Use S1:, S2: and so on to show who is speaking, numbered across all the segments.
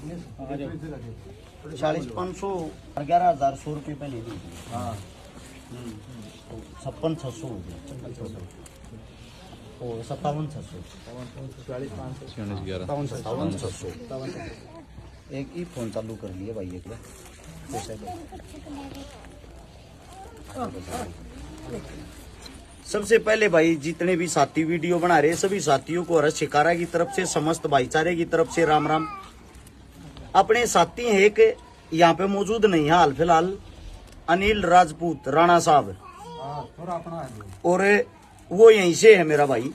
S1: 40,500 और 11,100 रुपये पहले दी। हाँ 56,600 हो गया, 57,600, 57,600। एक ही फोन चालू कर लिए भाई एक बार। सबसे पहले भाई जितने भी साथी वीडियो बना रहे सभी साथियों को हर्ष शिकारा की तरफ से, समस्त भाईचारे की तरफ से राम राम। अपने साथी हैं एक यहाँ पे मौजूद नहीं है हाल फिलहाल, अनिल राजपूत राणा साहब, और वो यहीं से है मेरा भाई।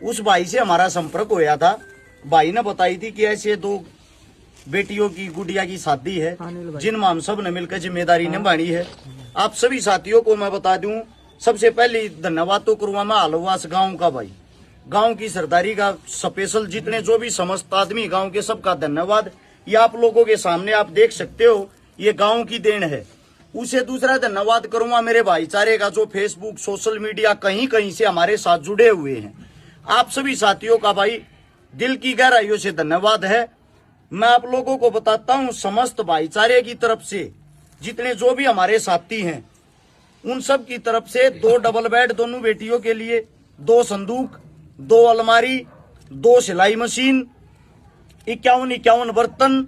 S1: उस भाई से हमारा संपर्क होया था, भाई ने बताई थी कि ऐसे 2 बेटियों की गुड़िया की शादी है जिनमें हम सब ने मिलकर जिम्मेदारी निभानी है। आप सभी साथियों को मैं बता दूं, सबसे पहले धन्यवाद तो करूंगा मैं आलोवास गांव का भाई, गांव की सरदारी का स्पेशल जितने जो भी समस्त आदमी गांव के, सबका धन्यवाद। ये आप लोगों के सामने आप देख सकते हो, ये गांव की देन है। उसे दूसरा धन्यवाद करूंगा मेरे भाईचारे का जो फेसबुक सोशल मीडिया कहीं कहीं से हमारे साथ जुड़े हुए हैं। आप सभी साथियों का भाई दिल की गहराइयों से धन्यवाद है। मैं आप लोगों को बताता हूं, समस्त भाईचारे की तरफ से जितने जो भी हमारे साथी हैं उन सब की तरफ से 2 डबल बेड दोनों बेटियों के लिए, 2 संदूक, 2 अलमारी, 2 सिलाई मशीन, 51 बर्तन,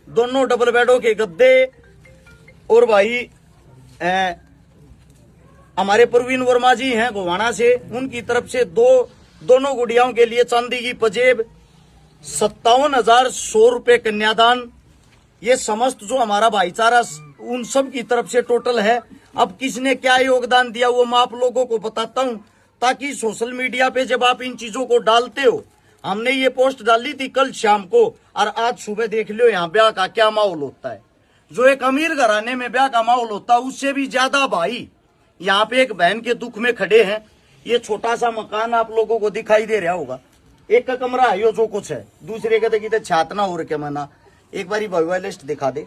S1: दोनों डबल बेडों के गद्दे, और भाई हमारे प्रवीण वर्मा जी हैं गोवाना से, उनकी तरफ से दोनों गुड़ियाओं के लिए चांदी की पजेब, 57,100 रुपये कन्यादान। ये समस्त जो हमारा भाईचारा उन सब की तरफ से टोटल है। अब किसने क्या योगदान दिया वो मैं आप लोगों को बताता हूं, ताकि सोशल मीडिया पे जब आप इन चीजों को डालते हो, हमने ये पोस्ट डाली थी कल शाम को और आज सुबह देख लो यहाँ ब्याह का क्या माहौल होता है। जो एक अमीर घराने में ब्याह का माहौल होता है उससे भी ज्यादा भाई यहाँ पे एक बहन के दुख में खड़े हैं। ये छोटा सा मकान आप लोगों को दिखाई दे रहा होगा, एक का कमरा है यो जो कुछ है, दूसरे का देखिए छातना हो रखे मना। एक बारी भव्य लिस्ट दिखा दे।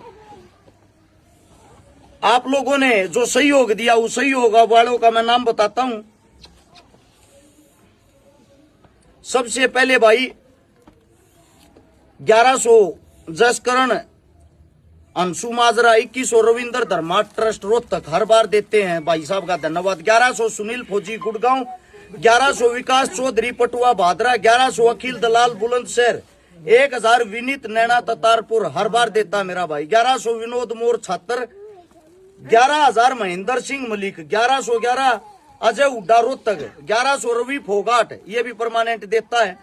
S1: आप लोगों ने जो सहयोग दिया उस सहयोग वालों का मैं नाम बताता हूं। सबसे पहले भाई 1100 जसकरण अंशु माजरा, 2100 रविंद्र धर्मा ट्रस्ट रोहतक हर बार देते हैं, भाई साहब का धन्यवाद। 1100 सुनील फौजी गुड़गांव, 1100 विकास चौधरी पटुआ भादरा, 1100 अखिल दलाल बुलंदशहर, 1000 विनीत नैना ततारपुर हर बार देता मेरा भाई। 1100 विनोद मोर छात्र, 11,000 महेंद्र सिंह मलिक, 1111 अजय उड्डा रोहतक, 1100 रवि फोगाट ये भी परमानेंट देता है,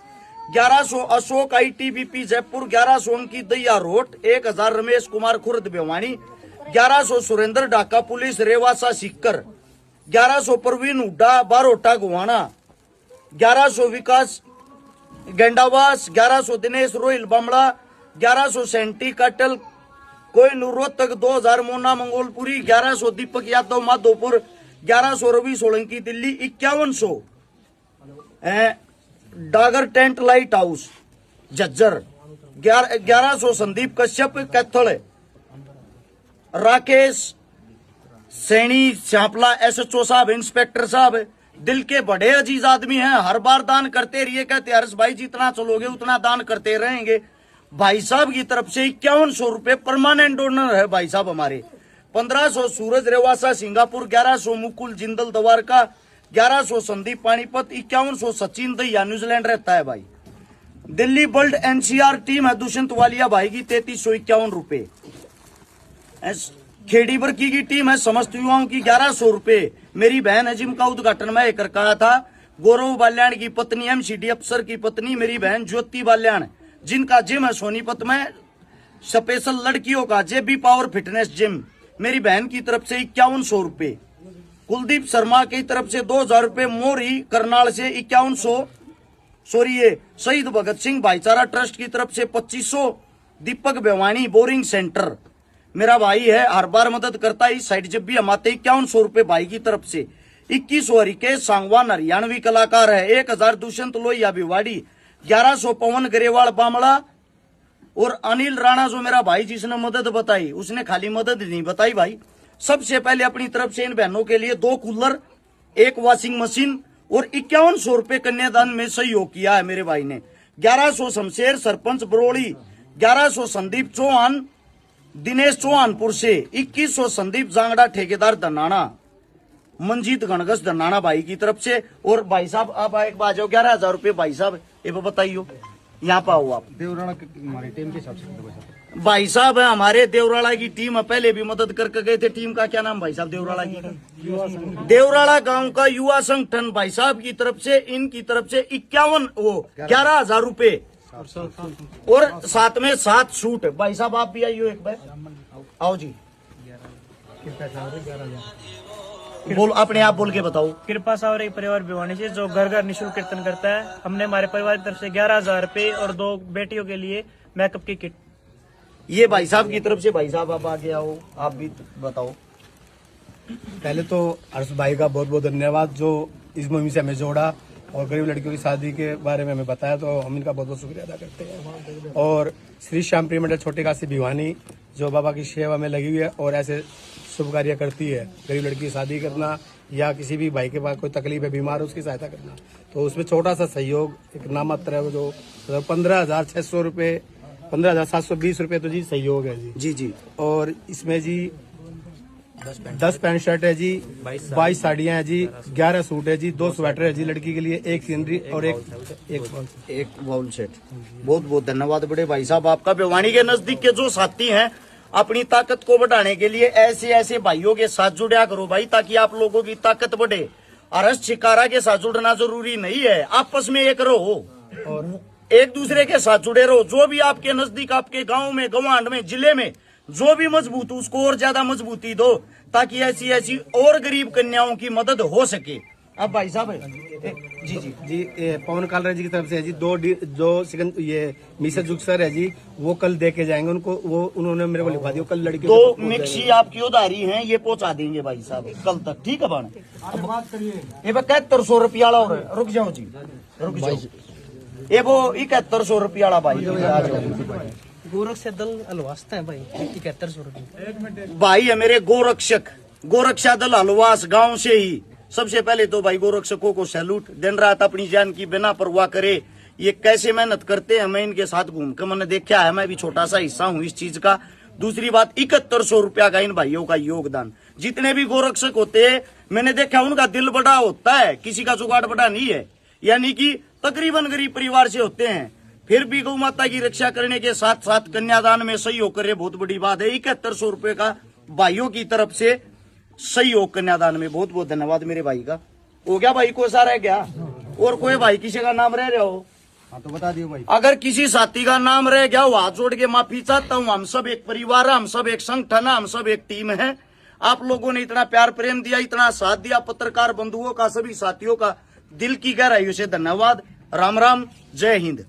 S1: 1100 Ashok ITBP Jaipur, 1100 Ankit Daiya Rot, 1000 Ramesh Kumar Khurd Bhiwani, 1100 Surendra Dhaka police Rewasa Sikar, 1100 Praveen Hooda Barota Gowana, 1100 Vikas Gendawas, 1100 Dinesh Rohil Bamra, 1100 Senti Katal Koynur Rohtak, 2000 Mona Mangolpuri, 1100 Deepak Yadav Madhopur, 1100 Ravi Solanki Delhi, 5100 Dagar tent light house Jhajjar, 1100 Sandeep Kashyap Kaithal, Rakesh Saini Shyapla SHO साहब, इंस्पेक्टर साहब दिल के बड़े अजीज आदमी हैं, हर बार दान करते रहिए, कहते हर्ष भाई जितना चलोगे उतना दान करते रहेंगे। भाई साहब की तरफ से 5100 रुपये परमानेंट डोनर है भाई साहब हमारे। 1500 सूरज रेवासा सिंगापुर, 1100 मुकुल जिंदल दवारका, 1100 संदीप पानीपत, 5100 सचिन दैया न्यूजीलैंड रहता है भाई। दिल्ली वर्ल्ड NCR टीम है दुष्यंत वालिया भाई की 3351 रुपये। खेड़ी बरकी की टीम है समस्त युवाओं की 1100 रुपये। मेरी बहन है जिम का उद्घाटन मैं कर कहा था, गौरव बाल्याण की पत्नी MCD अफसर की पत्नी मेरी बहन ज्योति बाल्याण, जिनका जिम है सोनीपत में स्पेशल लड़कियों का JB पावर फिटनेस जिम, मेरी बहन की तरफ से 5100 रुपये। कुलदीप शर्मा की तरफ से 2000 रुपये, मोरी करनाल से 5100, शहीद भगत सिंह भाईचारा ट्रस्ट की तरफ से 2500, दीपक बेवानी बोरिंग सेंटर मेरा भाई है, हर बार मदद करता है इस साइड जब भी हम आते, 5100 रुपये भाई की तरफ से। 2100 हरिकेश सांगवान हरियाणवी कलाकार है, 1000 दुष्यंत लोहिया भिवाड़ी, 1100 पवन गरेवाल बामड़ा, और अनिल राणा जो मेरा भाई जिसने मदद बताई उसने खाली मदद नहीं बताई भाई, सबसे पहले अपनी तरफ से इन बहनों के लिए 2 कूलर, 1 वॉशिंग मशीन और 5100 रुपये कन्यादान में सहयोग किया है मेरे भाई ने। 1100 शमशेर सरपंच बरोड़ी, 1100 संदीप चौहान दिनेश चौहानपुर से, 2100 संदीप जांगड़ा ठेकेदार धनाना, मंजीत गणगस धनाना भाई की तरफ से। और भाई साहब आप एक बार जाओ 11,000 रुपये भाई साहब ये बताइयो, यहाँ पाओ आप
S2: देवराणा हमारी टीम के हिसाब से
S1: भाई साहब है हमारे देवराड़ा की टीम है, पहले भी मदद करके गए थे। टीम का क्या नाम भाई साहब देवराड़ा की? देवराड़ा गांव का युवा संगठन भाई साहब की तरफ से, इनकी तरफ से 11,000 रुपए और साथ में 7 सूट। भाई साहब आप भी आइयो एक बार, आओ जी, बोल अपने आप बोल के बताओ।
S3: कृपा सावरे परिवार भिवानी से जो घर घर निःशुल्क कीर्तन करता है, हमने हमारे परिवार की तरफ से 11,000 रुपए और 2 बेटियों के लिए मेकअप की किट।
S1: ये भाई साहब की तरफ से। भाई साहब आप आगे आओ, आप भी बताओ।
S2: पहले तो हर्ष भाई का बहुत बहुत धन्यवाद जो इस मुहिम से हमें जोड़ा और गरीब लड़कियों की शादी के बारे में हमें बताया, तो हम इनका बहुत बहुत शुक्रिया अदा करते हैं। और श्री श्याम प्रिय मंडल छोटे काशी भिवानी जो बाबा की सेवा में लगी हुई है और ऐसे शुभ कार्य करती है, गरीब लड़की की शादी करना या किसी भी भाई के पास कोई तकलीफ है, बीमार है, उसकी सहायता करना, तो उसमें छोटा सा सहयोग एक नामात्र है जो 15,600 रुपये 15,720 रुपये तो जी सहयोग है जी।
S1: जी जी।
S2: और इसमें जी 10 पैंट शर्ट है जी, 22 साड़ियाँ है जी, 11 सूट है जी, 2 स्वेटर है जी लड़की के लिए, 1 सीनरी और एक
S1: बाउल सेट। बहुत बहुत धन्यवाद बड़े भाई साहब आपका। भिवानी के नजदीक के जो साथी हैं अपनी ताकत को बढ़ाने के लिए ऐसे ऐसे भाइयों के साथ जुड़ा करो भाई, ताकि आप लोगों की ताकत बढ़े। अरस शिकारा के साथ जुड़ना जरूरी नहीं है, आपस में एक रहो और एक दूसरे के साथ जुड़े रहो। जो भी आपके नजदीक, आपके गांव में, गवांड में, जिले में जो भी मजबूत, उसको और ज्यादा मजबूती दो, ताकि ऐसी ऐसी और गरीब कन्याओं की मदद हो सके। अब भाई साहब जी जी
S2: जी पवन कालरा जी की तरफ से है जी, दो सेकंड ये मिसेज जुक्सर है जी, वो कल दे के जाएंगे उनको, वो उन्होंने मेरे को लिखवा दिया, कल लड़की
S1: 2 मिक्सी आपकी उधारी है, ये पहुंचा देंगे भाई साहब कल तक, ठीक है बाण? ये 7100 रुपया वाला हो रहा है, रुक जाओ जी, रुक जाओ। ये वो 7100 रुपया वाला भाई आ जाओ।
S3: गोरक्ष दल अलवास्ता है भाई, 7100 रुपये
S1: भाई है मेरे गोरक्षा दल हलवास गांव से ही। सबसे पहले तो भाई गोरक्षकों को सैल्यूट। दिन रात अपनी जान की बिना परवाह करे ये कैसे मेहनत करते हैं, मैं इनके साथ घूम के मैंने देखा है, मैं भी छोटा सा हिस्सा हूँ इस चीज का। दूसरी बात 7100 रुपया का इन भाइयों का योगदान। जितने भी गोरक्षक होते हैं मैंने देखा उनका दिल बड़ा होता है, किसी का जुगाड़ बड़ा नहीं है, यानी कि तकरीबन गरीब परिवार से होते हैं, फिर भी गौ माता की रक्षा करने के साथ साथ कन्यादान में सहयोग करे, बहुत बड़ी बात है। 7100 रुपये का भाइयों की तरफ से सहयोग कन्यादान में, बहुत बहुत धन्यवाद मेरे भाई का। हो गया भाई, कोई सा रह गया और कोई भाई किसी का नाम रह रहा हो?
S2: हाँ तो बता दियो भाई।
S1: अगर किसी साथी का नाम रह गया हो हाथ जोड़ के माफी चाहता हूँ। हम सब एक परिवार है, हम सब एक संगठन है, हम सब एक टीम है। आप लोगों ने इतना प्यार प्रेम दिया, इतना साथ दिया, पत्रकार बंधुओं का, सभी साथियों का दिल की गहराइयों से धन्यवाद। राम राम, जय हिंद।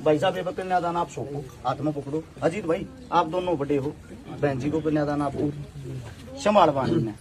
S1: भाई साहब ये कन्यादान आप सौंपो, हाथ में पकड़ो। अजीत भाई आप दोनों बड़े हो, बहन जी को कन्यादान आप संभाल पानी में।